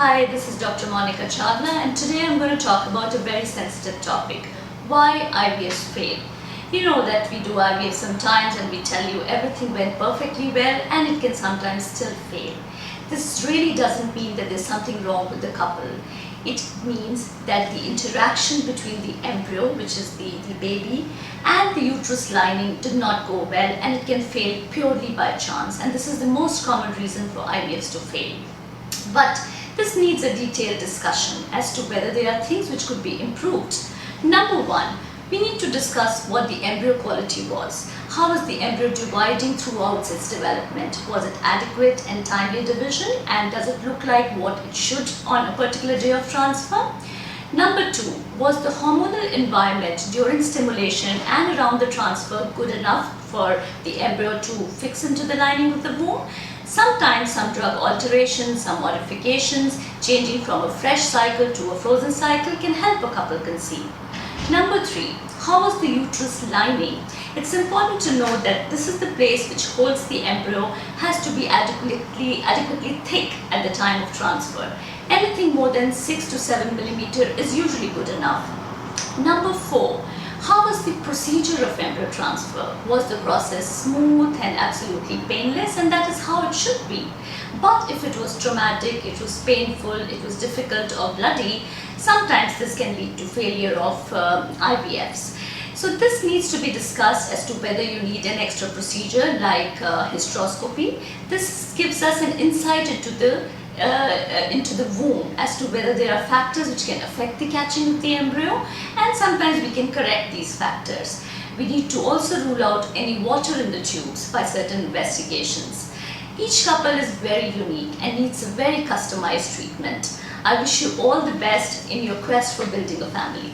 Hi, this is Dr. Monica Chawla, and today I'm going to talk about a very sensitive topic: why IVFs fail. You know that we do IVF sometimes and we tell you everything went perfectly well, and it can sometimes still fail. This really doesn't mean that there's something wrong with the couple. It means that the interaction between the embryo, which is the baby, and the uterus lining did not go well, and it can fail purely by chance. And this is the most common reason for IVFs to fail. But this needs a detailed discussion as to whether there are things which could be improved. Number one, we need to discuss what the embryo quality was. How was the embryo dividing throughout its development? Was it adequate and timely division, and does it look like what it should on a particular day of transfer? Number two, was the hormonal environment during stimulation and around the transfer good enough for the embryo to fix into the lining of the womb? Sometimes some drug alterations, some modifications, changing from a fresh cycle to a frozen cycle can help a couple conceive. Number three, how was the uterus lining? It's important to know that this is the place which holds the embryo has to be adequately thick at the time of transfer. Anything more than 6 to 7 millimeter is usually good enough. Number four, how was the procedure of embryo transfer? Was the process smooth and absolutely painless? And that is how it should be. But if it was traumatic, it was painful, it was difficult or bloody, sometimes this can lead to failure of IVFs. So this needs to be discussed as to whether you need an extra procedure like hysteroscopy. This gives us an insight into the womb as to whether there are factors which can affect the catching of the embryo, and sometimes we can correct these factors. We need to also rule out any water in the tubes by certain investigations. Each couple is very unique and needs a very customized treatment. I wish you all the best in your quest for building a family.